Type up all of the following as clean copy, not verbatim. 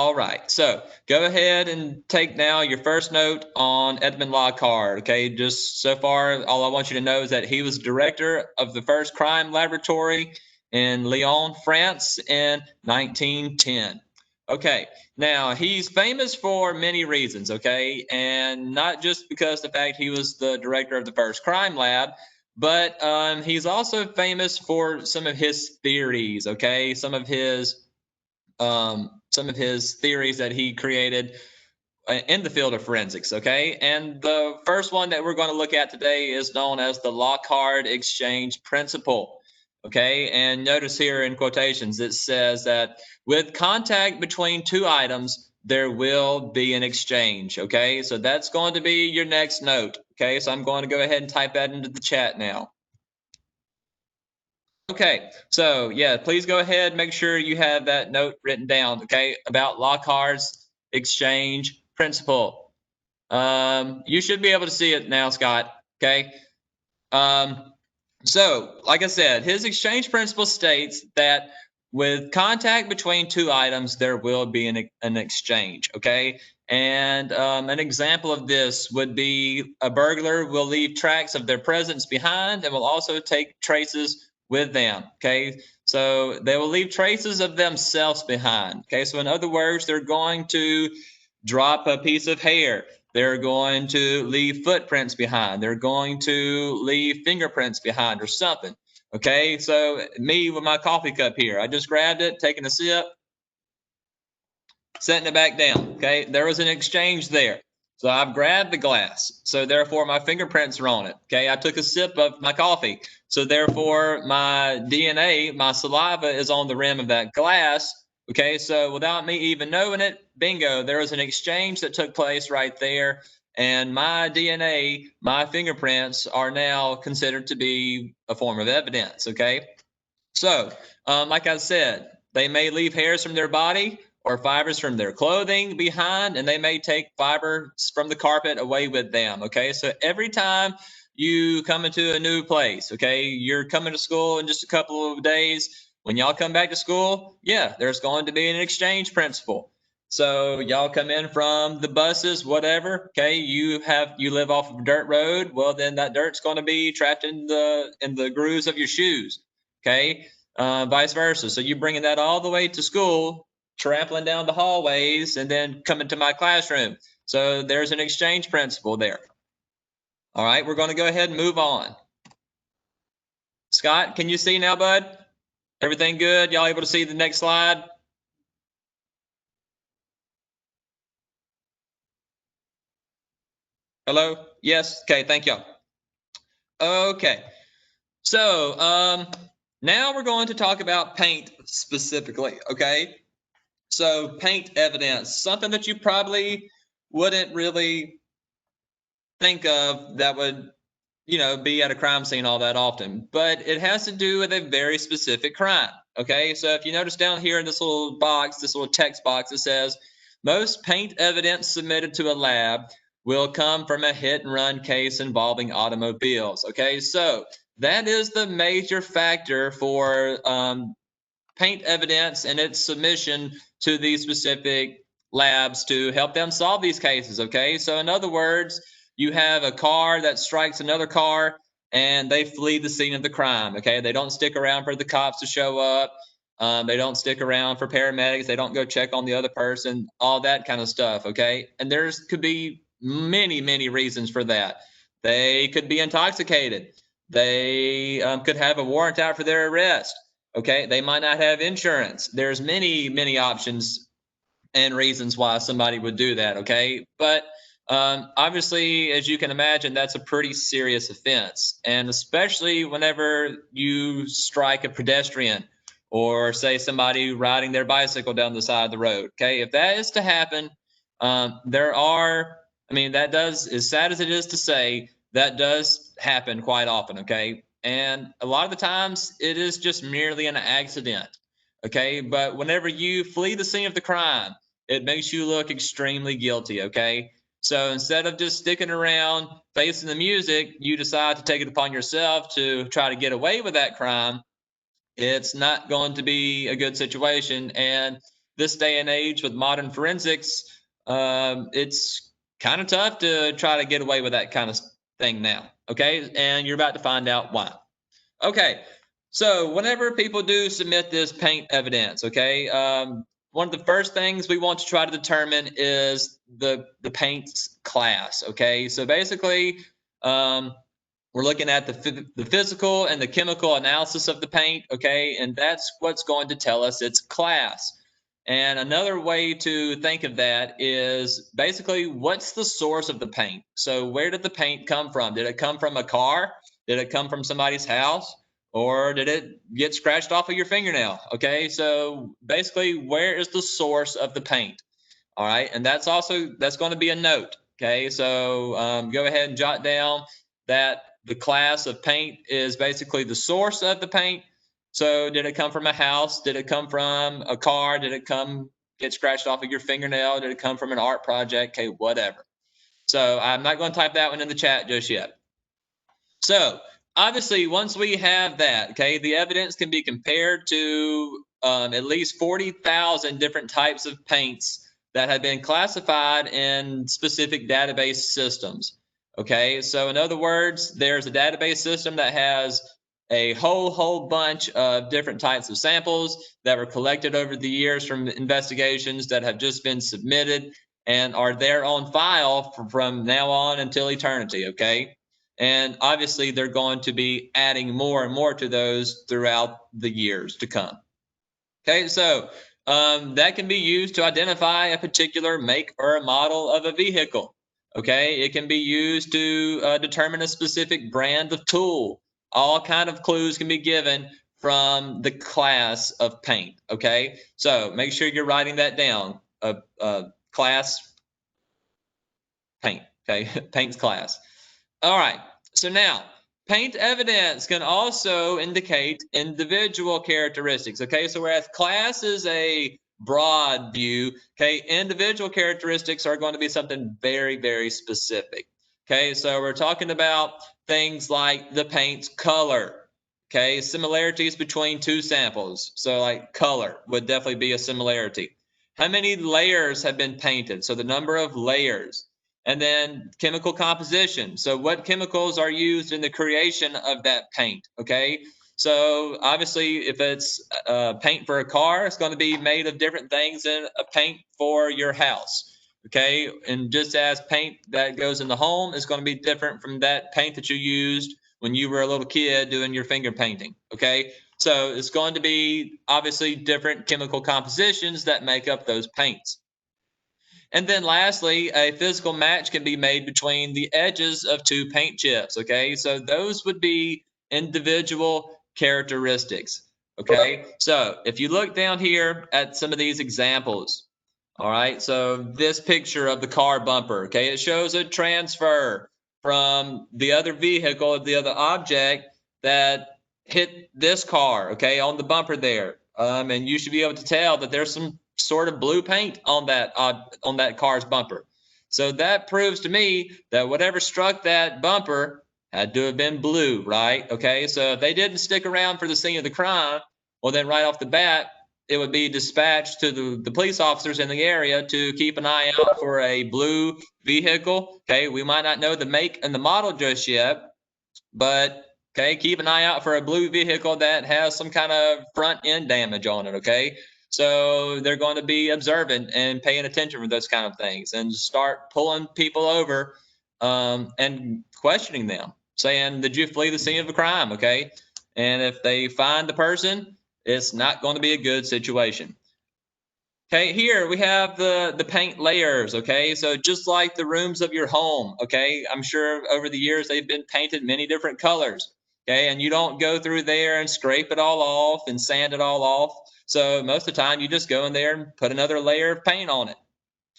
All right, so go ahead and take now your first note on Edmond Lockhart. Okay, just so far, all I want you to know is that he was director of the first crime laboratory in Lyon, France in 1910. Okay, now he's famous for many reasons, okay, and not just because the fact he was the director of the first crime lab, but he's also famous for some of his theories, okay, some of his theories that he created in the field of forensics. Okay, and the first one that we're going to look at today is known as the Lockhart exchange principle. Okay, and notice here in quotations it says that with contact between two items, there will be an exchange. Okay, so that's going to be your next note. Okay, so I'm going to go ahead and type that into the chat now. Okay, so yeah, please go ahead, make sure you have that note written down, okay, about Lockhart's exchange principle. You should be able to see it now, Scott, okay? Um, so, like I said, his exchange principle states that with contact between two items, there will be an exchange, okay? And an example of this would be a burglar will leave tracks of their presence behind and will also take traces with them, okay? So they will leave traces of themselves behind, okay? So, in other words, they're going to drop a piece of hair. They're going to leave footprints behind. They're going to leave fingerprints behind or something. Okay, so me with my coffee cup here, I just grabbed it, taking a sip, setting it back down. Okay, there was an exchange there. So I've grabbed the glass. So therefore, my fingerprints are on it. Okay, I took a sip of my coffee. So therefore, my DNA, my saliva is on the rim of that glass. Okay, so without me even knowing it, bingo, there was an exchange that took place right there. And my DNA, my fingerprints are now considered to be a form of evidence. Okay, so like I said, they may leave hairs from their body or fibers from their clothing behind, and they may take fibers from the carpet away with them. Okay, so every time you come into a new place, okay, you're coming to school in just a couple of days. When y'all come back to school, yeah, there's going to be an exchange principle. So y'all come in from the buses, whatever. Okay, you live off of a dirt road. Well, then that dirt's going to be trapped in the grooves of your shoes. Okay, vice versa. So you're bringing that all the way to school, trampling down the hallways, and then coming to my classroom. So there's an exchange principle there. All right, we're going to go ahead and move on. Scott, can you see now, bud? Everything good? Y'all able to see the next slide? Hello? Yes? Okay, thank y'all. Okay, so now we're going to talk about paint specifically, okay? So paint evidence, something that you probably wouldn't really think of that would, be at a crime scene all that often, but it has to do with a very specific crime. Okay, so if you notice down here in this little box, this little text box, it says most paint evidence submitted to a lab will come from a hit and run case involving automobiles. Okay, so that is the major factor for paint evidence and its submission to these specific labs to help them solve these cases. Okay, so in other words, you have a car that strikes another car and they flee the scene of the crime. Okay, they don't stick around for the cops to show up. They don't stick around for paramedics. They don't go check on the other person, all that kind of stuff. Okay, and there's could be many, many reasons for that. They could be intoxicated. They could have a warrant out for their arrest. Okay, they might not have insurance. There's many, many options and reasons why somebody would do that. Okay, but obviously, as you can imagine, that's a pretty serious offense, and especially whenever you strike a pedestrian or say somebody riding their bicycle down the side of the road. Okay, if that is to happen, there are. I mean, that does, as sad as it is to say, that does happen quite often. Okay, and a lot of the times it is just merely an accident. Okay, but whenever you flee the scene of the crime, it makes you look extremely guilty. Okay, so instead of just sticking around facing the music, you decide to take it upon yourself to try to get away with that crime. It's not going to be a good situation. And this day and age with modern forensics, it's kind of tough to try to get away with that kind of thing now. Okay, and you're about to find out why. Okay, so whenever people do submit this paint evidence, okay, one of the first things we want to try to determine is the paint's class. Okay, so basically, we're looking at the physical and the chemical analysis of the paint. Okay, and that's what's going to tell us its class. And another way to think of that is basically what's the source of the paint? So where did the paint come from? Did it come from a car? Did it come from somebody's house? Or did it get scratched off of your fingernail? Okay, so basically, where is the source of the paint? All right, and that's going to be a note. Okay, so go ahead and jot down that the class of paint is basically the source of the paint. So did it come from a house? Did it come from a car? Did it get scratched off of your fingernail? Did it come from an art project? Okay, whatever. So I'm not going to type that one in the chat just yet. So obviously, once we have that, okay, the evidence can be compared to at least 40,000 different types of paints that have been classified in specific database systems. Okay, so in other words, there's a database system that has a whole bunch of different types of samples that were collected over the years from investigations that have just been submitted and are there on file from now on until eternity. Okay, and obviously they're going to be adding more and more to those throughout the years to come. Okay, so that can be used to identify a particular make or a model of a vehicle. Okay, it can be used to determine a specific brand of tool. All kind of clues can be given from the class of paint. Okay, so make sure you're writing that down. Class paint. Okay, paint's class. All right, so now paint evidence can also indicate individual characteristics. Okay, so whereas class is a broad view, okay, individual characteristics are going to be something very specific. Okay, so we're talking about things like the paint's color. Okay, similarities between two samples. So like color would definitely be a similarity. How many layers have been painted? So the number of layers. And then chemical composition. So what chemicals are used in the creation of that paint? Okay. So obviously, if it's paint for a car, it's going to be made of different things than a paint for your house. Okay. And just as paint that goes in the home is going to be different from that paint that you used when you were a little kid doing your finger painting. Okay. So it's going to be obviously different chemical compositions that make up those paints. And then lastly, a physical match can be made between the edges of two paint chips. Okay, so those would be individual characteristics. Okay, so if you look down here at some of these examples, all right, so this picture of the car bumper, okay, it shows a transfer from the other vehicle, the other object that hit this car, okay, on the bumper there. And you should be able to tell that there's some sort of blue paint on that car's bumper. So that proves to me that whatever struck that bumper had to have been blue, right? Okay, so if they didn't stick around for the scene of the crime, well, then right off the bat, it would be dispatched to the police officers in the area to keep an eye out for a blue vehicle. Okay, we might not know the make and the model just yet, but okay, keep an eye out for a blue vehicle that has some kind of front end damage on it. Okay, so they're going to be observant and paying attention for those kind of things and start pulling people over and questioning them, saying, did you flee the scene of a crime? Okay, and if they find the person, it's not going to be a good situation. Okay, here we have the paint layers. Okay, so just like the rooms of your home, okay, I'm sure over the years they've been painted many different colors. Okay, and you don't go through there and scrape it all off and sand it all off. So most of the time you just go in there and put another layer of paint on it.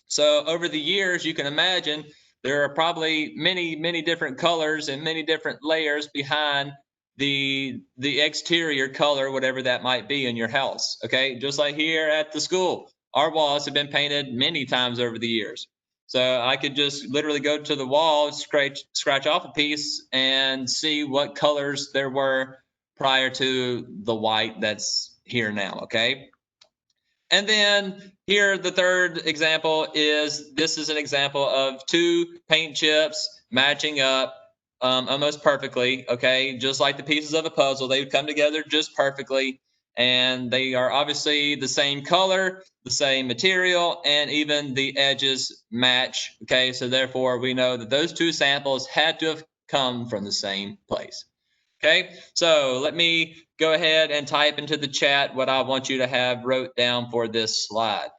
So over the years, you can imagine there are probably many different colors and many different layers behind the exterior color, whatever that might be in your house. Okay, just like here at the school, our walls have been painted many times over the years. So I could just literally go to the wall, scratch off a piece, and see what colors there were prior to the white that's here now. Okay. And then here, the third example is, this is an example of two paint chips matching up almost perfectly, okay? Just like the pieces of a puzzle, they would come together just perfectly. And they are obviously the same color, the same material, and even the edges match, okay? So therefore, we know that those two samples had to have come from the same place. Okay, so let me go ahead and type into the chat what I want you to have wrote down for this slide.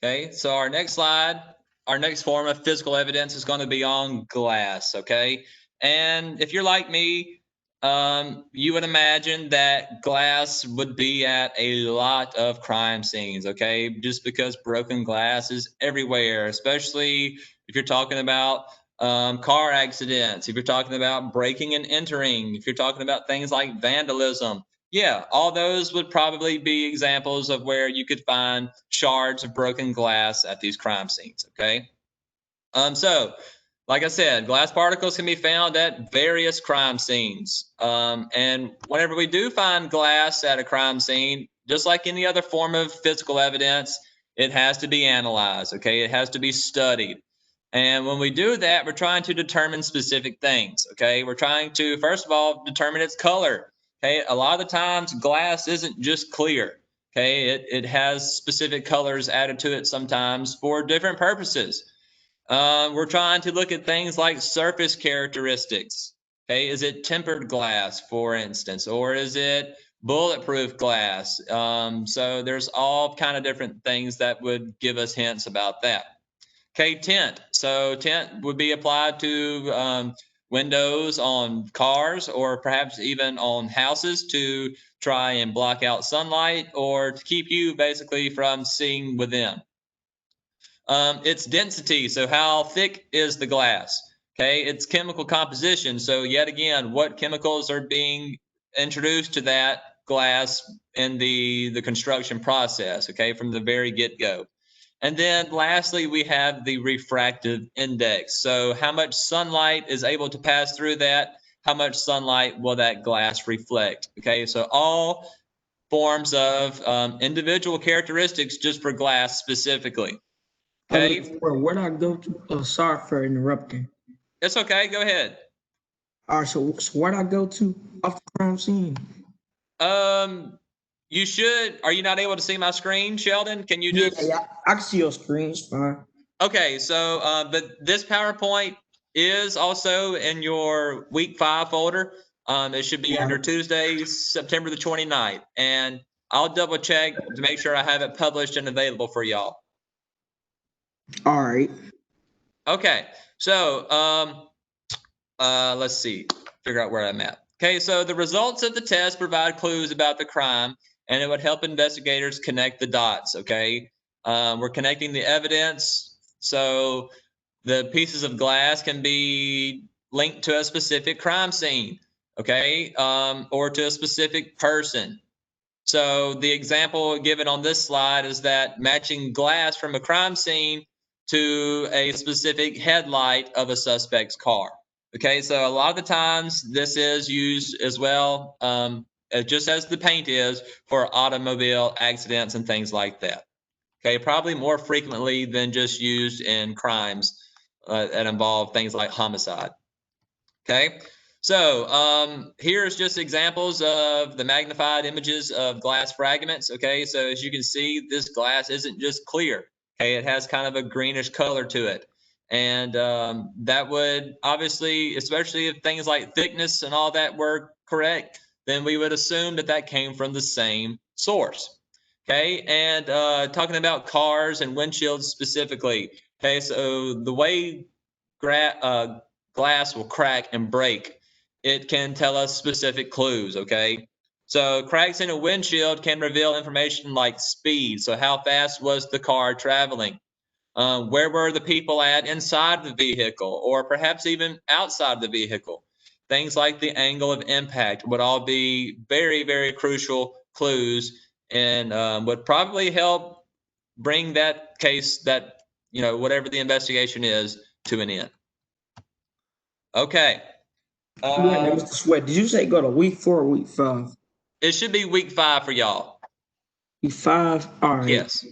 Okay, so our next slide, our next form of physical evidence is going to be on glass. Okay, and if you're like me, you would imagine that glass would be at a lot of crime scenes. Okay, just because broken glass is everywhere, especially if you're talking about car accidents, if you're talking about breaking and entering, if you're talking about things like vandalism. Yeah, all those would probably be examples of where you could find shards of broken glass at these crime scenes, okay? So, like I said, glass particles can be found at various crime scenes. And whenever we do find glass at a crime scene, just like any other form of physical evidence, it has to be analyzed, okay? It has to be studied. And when we do that, we're trying to determine specific things, okay? We're trying to, first of all, determine its color, okay? A lot of the times, glass isn't just clear, okay? It has specific colors added to it sometimes for different purposes. We're trying to look at things like surface characteristics. Okay, is it tempered glass, for instance, or is it bulletproof glass? So there's all kind of different things that would give us hints about that. Okay, tint. So tint would be applied to windows on cars or perhaps even on houses to try and block out sunlight or to keep you basically from seeing within. Its density, so how thick is the glass? Okay, its chemical composition. So yet again, what chemicals are being introduced to that glass in the construction process? Okay, from the very get-go. And then lastly, we have the refractive index. So how much sunlight is able to pass through that? How much sunlight will that glass reflect? Okay, so all forms of individual characteristics just for glass specifically. Okay. Where'd I go to? Oh, sorry for interrupting. It's okay. Go ahead. All right, so where'd I go to off the crime scene? You should. Are you not able to see my screen, Sheldon? Can you just? Yeah, I can see your screen. It's fine. Okay, so but this PowerPoint is also in your week 5 folder. It should be under Tuesday, September the 29th, and I'll double check to make sure I have it published and available for y'all. All right. Okay, so let's see, figure out where I'm at. Okay, so the results of the test provide clues about the crime, and it would help investigators connect the dots. Okay, we're connecting the evidence, so the pieces of glass can be linked to a specific crime scene, okay, or to a specific person. So the example given on this slide is that matching glass from a crime scene to a specific headlight of a suspect's car. Okay, so a lot of the times this is used as well, just as the paint is for automobile accidents and things like that. Okay, probably more frequently than just used in crimes that involve things like homicide. Okay, so here's just examples of the magnified images of glass fragments. Okay, so as you can see, this glass isn't just clear. Okay, it has kind of a greenish color to it. And that would obviously, especially if things like thickness and all that were correct, then we would assume that that came from the same source. Okay, and talking about cars and windshields specifically. Okay, so the way glass will crack and break, it can tell us specific clues, okay? So cracks in a windshield can reveal information like speed. So how fast was the car traveling? Where were the people at inside the vehicle or perhaps even outside the vehicle? Things like the angle of impact would all be very, very crucial clues and would probably help bring that case, that, whatever the investigation is, to an end. Okay. Mr. Sweat, did you say go to week 4 or week 5? It should be week 5 for y'all. E5. All right. Yes.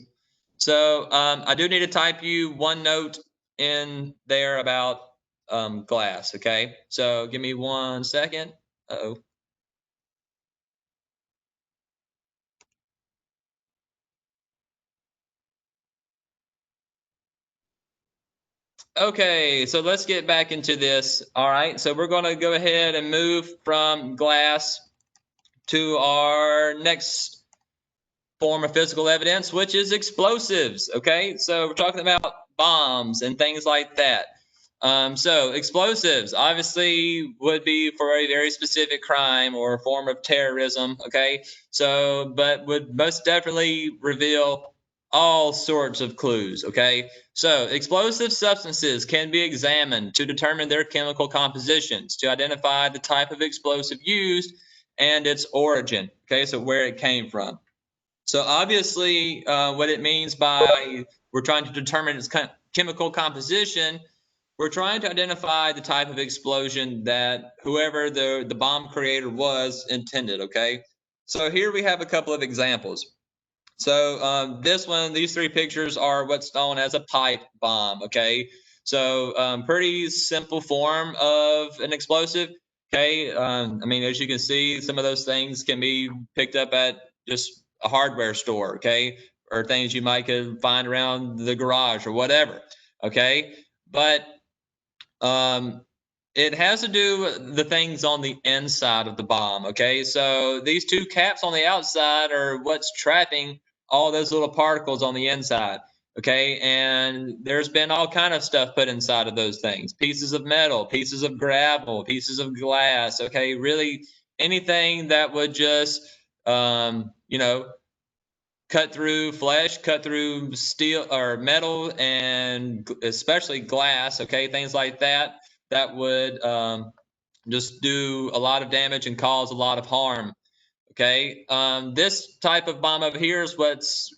So I do need to type you one note in there about glass. Okay. So give me 1 second. Uh-oh. Okay, so let's get back into this. All right, so we're going to go ahead and move from glass to our next form of physical evidence, which is explosives. Okay, so we're talking about bombs and things like that. So explosives obviously would be for a very specific crime or a form of terrorism. Okay, so but would most definitely reveal all sorts of clues. Okay, so explosive substances can be examined to determine their chemical compositions, to identify the type of explosive used and its origin. Okay, so where it came from. So obviously, what it means by we're trying to determine its chemical composition, we're trying to identify the type of explosion that whoever the bomb creator was intended. Okay, so here we have a couple of examples. So these three pictures are what's known as a pipe bomb. Okay, so pretty simple form of an explosive. Okay, I mean, as you can see, some of those things can be picked up at just a hardware store. Okay, or things you might could find around the garage or whatever. Okay, but um, it has to do with the things on the inside of the bomb. Okay, so these two caps on the outside are what's trapping all those little particles on the inside. Okay, and there's been all kind of stuff put inside of those things: pieces of metal, pieces of gravel, pieces of glass. Okay, really anything that would just you know, cut through flesh, cut through steel or metal, and especially glass. Okay, things like that that would just do a lot of damage and cause a lot of harm. Okay, this type of bomb over here is what's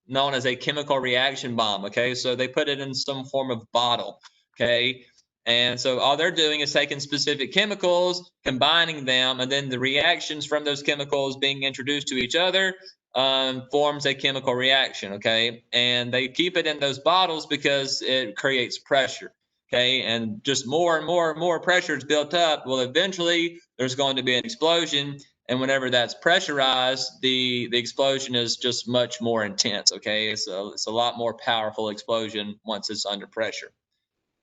known as a chemical reaction bomb. Okay, so they put it in some form of bottle. Okay, and so all they're doing is taking specific chemicals, combining them, and then the reactions from those chemicals being introduced to each other forms a chemical reaction. Okay, and they keep it in those bottles because it creates pressure. Okay, and just more and more and more pressure is built up. Well, eventually there's going to be an explosion, and whenever that's pressurized, the explosion is just much more intense. Okay, so it's a lot more powerful explosion once it's under pressure.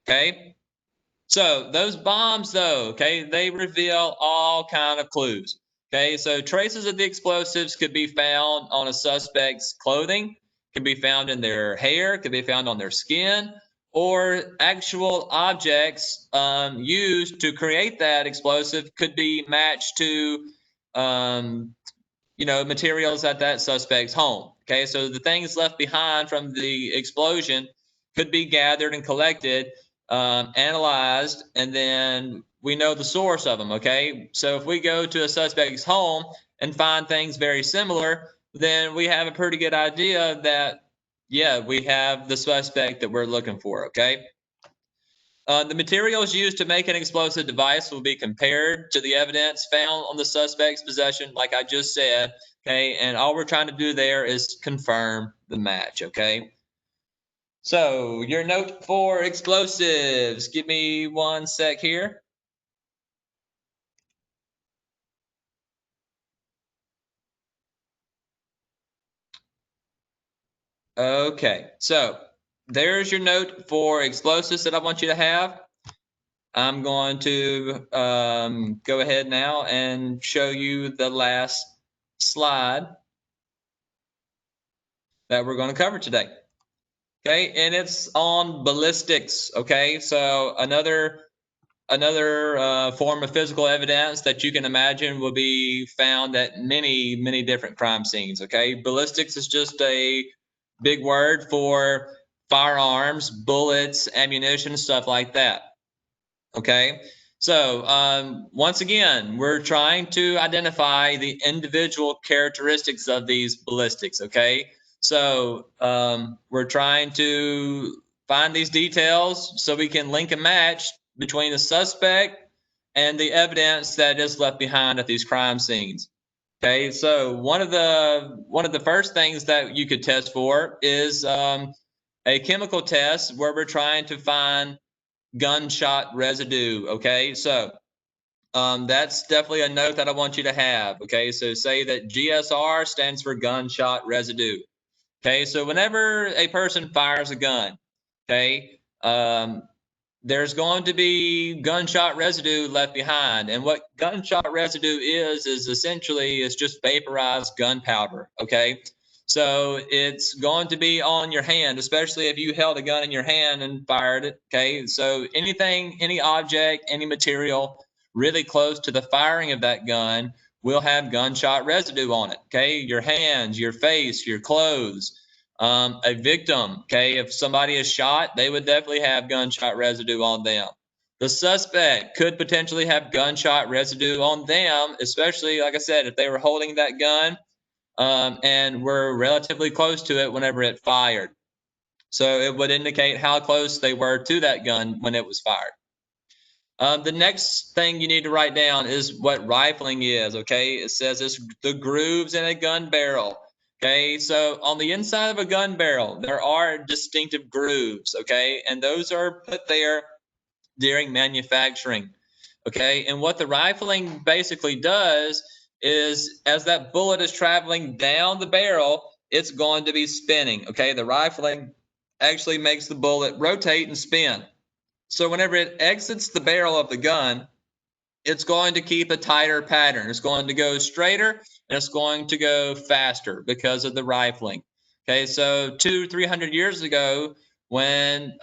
Okay, so those bombs though, okay, they reveal all kind of clues. Okay, so traces of the explosives could be found on a suspect's clothing, can be found in their hair, could be found on their skin, or actual objects used to create that explosive could be matched to um, materials at that suspect's home. Okay, so the things left behind from the explosion could be gathered and collected, analyzed, and then we know the source of them. Okay, so if we go to a suspect's home and find things very similar, then we have a pretty good idea that, yeah, we have the suspect that we're looking for. Okay. The materials used to make an explosive device will be compared to the evidence found on the suspect's possession, like I just said. Okay, and all we're trying to do there is confirm the match. Okay, so your note for explosives. Give me 1 sec here. Okay, so there's your note for explosives that I want you to have. I'm going to go ahead now and show you the last slide that we're going to cover today. Okay, and it's on ballistics. Okay, so another form of physical evidence that you can imagine will be found at many different crime scenes. Okay, ballistics is just a big word for firearms, bullets, ammunition, stuff like that. Okay, so once again, we're trying to identify the individual characteristics of these ballistics. Okay, so we're trying to find these details so we can link a match between the suspect and the evidence that is left behind at these crime scenes. Okay, so one of the first things that you could test for is a chemical test where we're trying to find gunshot residue. Okay, so that's definitely a note that I want you to have. Okay, so say that GSR stands for gunshot residue. Okay, so whenever a person fires a gun, okay, there's going to be gunshot residue left behind. And what gunshot residue is essentially it's just vaporized gunpowder. Okay, so it's going to be on your hand, especially if you held a gun in your hand and fired it. Okay, so anything, any object, any material really close to the firing of that gun will have gunshot residue on it. Okay, your hands, your face, your clothes. A victim, okay, if somebody is shot, they would definitely have gunshot residue on them. The suspect could potentially have gunshot residue on them, especially, like I said, if they were holding that gun and were relatively close to it whenever it fired. So it would indicate how close they were to that gun when it was fired. The next thing you need to write down is what rifling is, okay? It says it's the grooves in a gun barrel. Okay, so on the inside of a gun barrel, there are distinctive grooves, okay? And those are put there during manufacturing, okay? And what the rifling basically does is as that bullet is traveling down the barrel, it's going to be spinning, okay? The rifling actually makes the bullet rotate and spin. So whenever it exits the barrel of the gun, it's going to keep a tighter pattern. It's going to go straighter and it's going to go faster because of the rifling. Okay, so 200-300 years ago, when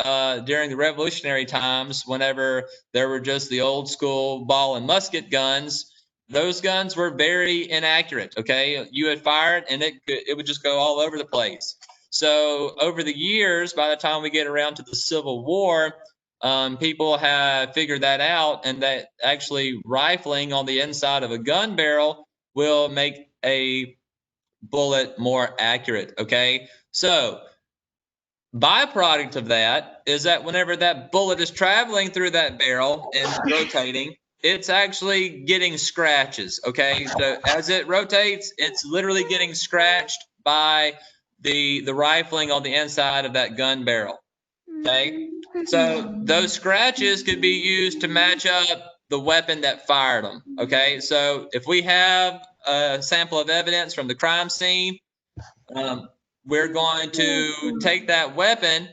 during the revolutionary times, whenever there were just the old school ball and musket guns, those guns were very inaccurate. Okay, you had fired and it would just go all over the place. So over the years, by the time we get around to the Civil War, people have figured that out, and that actually rifling on the inside of a gun barrel will make a bullet more accurate. Okay, so byproduct of that is that whenever that bullet is traveling through that barrel and rotating, it's actually getting scratches. Okay, so as it rotates, it's literally getting scratched by the rifling on the inside of that gun barrel. Okay, so those scratches could be used to match up the weapon that fired them. Okay, so if we have a sample of evidence from the crime scene, um, we're going to take that weapon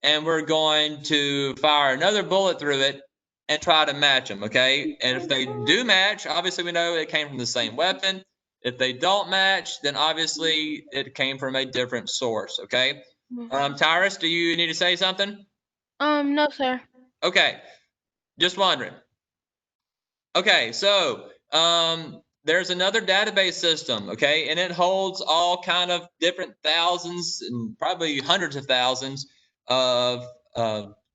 and we're going to fire another bullet through it and try to match them. Okay, and if they do match, obviously we know it came from the same weapon. If they don't match, then obviously it came from a different source. Okay, Tyrus, do you need to say something? No, sir. Okay, just wondering. Okay, so there's another database system, okay, and it holds all kind of different thousands and probably hundreds of thousands of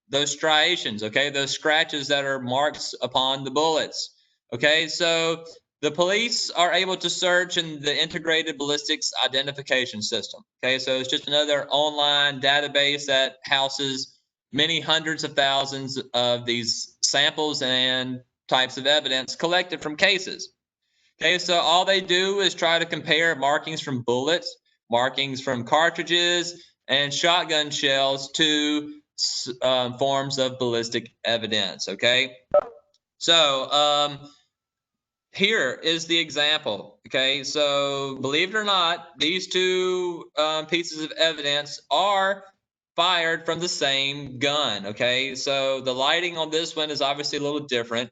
those striations, okay, those scratches that are marks upon the bullets. Okay, so the police are able to search in the Integrated Ballistics Identification System. Okay, so it's just another online database that houses many hundreds of thousands of these samples and types of evidence collected from cases. Okay, so all they do is try to compare markings from bullets, markings from cartridges, and shotgun shells to forms of ballistic evidence. Okay, so here is the example. Okay, so believe it or not, these two pieces of evidence are fired from the same gun. Okay, so the lighting on this one is obviously a little different.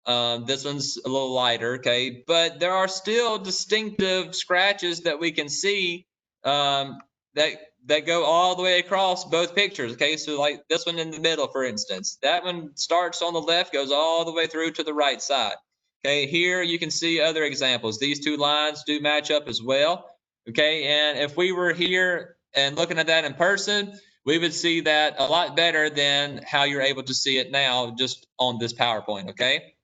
This one's a little lighter. Okay, but there are still distinctive scratches that we can see that go all the way across both pictures. Okay, so like this one in the middle, for instance, that one starts on the left, goes all the way through to the right side. Okay, here you can see other examples. These two lines do match up as well. Okay, and if we were here and looking at that in person, we would see that a lot better than how you're able to see it now just on this PowerPoint. Okay,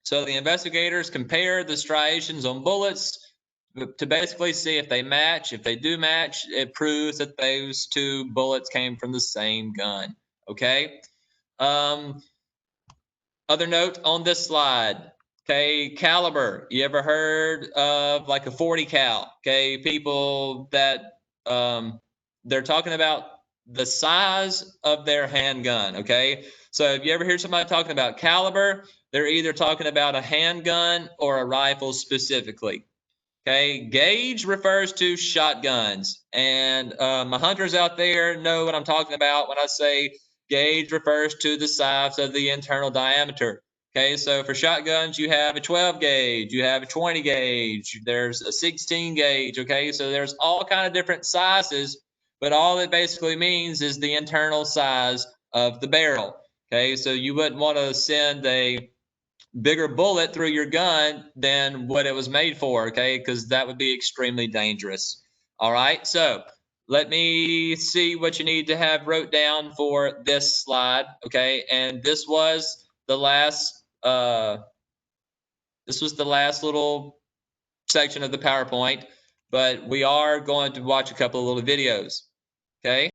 so the investigators compare the striations on bullets to basically see if they match. If they do match, it proves that those two bullets came from the same gun. Okay. Other note on this slide. Okay, caliber. You ever heard of like a 40 cal? Okay, people that they're talking about the size of their handgun. Okay, so if you ever hear somebody talking about caliber, they're either talking about a handgun or a rifle specifically. Okay, gauge refers to shotguns, and my hunters out there know what I'm talking about when I say gauge refers to the size of the internal diameter. Okay, so for shotguns, you have a 12 gauge, you have a 20 gauge, there's a 16 gauge. Okay, so there's all kind of different sizes, but all it basically means is the internal size of the barrel. Okay, so you wouldn't want to send a bigger bullet through your gun than what it was made for, okay? Because that would be extremely dangerous. All right, so let me see what you need to have wrote down for this slide, okay? And this was the last little section of the PowerPoint, but we are going to watch a couple of little videos, okay?